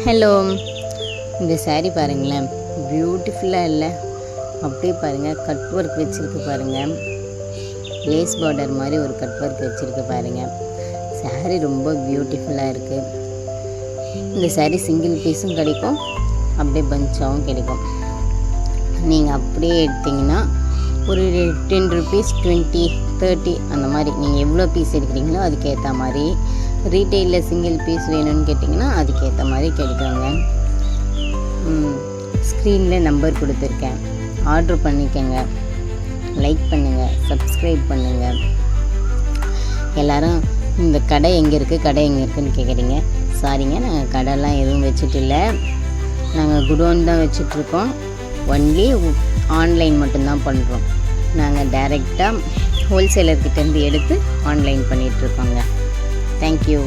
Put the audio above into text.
Hello, இந்த saree பாருங்களேன், பியூட்டிஃபுல்லாக இல்லை? அப்படியே பாருங்கள், கட் ஒர்க் வச்சுருக்கு பாருங்கள். லேஸ் பார்டர் மாதிரி ஒரு கட் ஒர்க் வச்சுருக்கு பாருங்கள். saree ரொம்ப பியூட்டிஃபுல்லாக இருக்குது. இந்த saree சிங்கிள் பீஸும் கிடைக்கும், அப்படியே பஞ்சாகவும் கிடைக்கும். நீங்கள் அப்படியே எடுத்திங்கன்னா ஒரு 10 rupees 20 30 அந்த மாதிரி நீங்கள் எவ்வளோ பீஸ் எடுக்கிறீங்களோ அதுக்கேற்ற மாதிரி. ரீட்டெயிலில் சிங்கிள் பீஸ் வேணும்னு கேட்டிங்கன்னா அதுக்கேற்ற மாதிரி கிடைக்குங்க. ஸ்க்ரீனில் நம்பர் கொடுத்துருக்கேன், ஆர்ட்ரு பண்ணிக்கோங்க. லைக் பண்ணுங்கள், சப்ஸ்கிரைப் பண்ணுங்கள். எல்லோரும் இந்த கடை எங்கே இருக்குதுன்னு கேட்குறீங்க. சாரிங்க, நாங்கள் கடைலாம் எதுவும் வச்சுட்டு இல்லை, நாங்கள் குடோன் தான் வச்சிட்ருக்கோம். ஒன்லி ஆன்லைன் மட்டும்தான் பண்ணுறோம். நாங்கள் டைரெக்டாக ஹோல்சேலர்கிட்டேருந்து எடுத்து ஆன்லைன் பண்ணிகிட்ருக்கோங்க. தேங்க்யூ.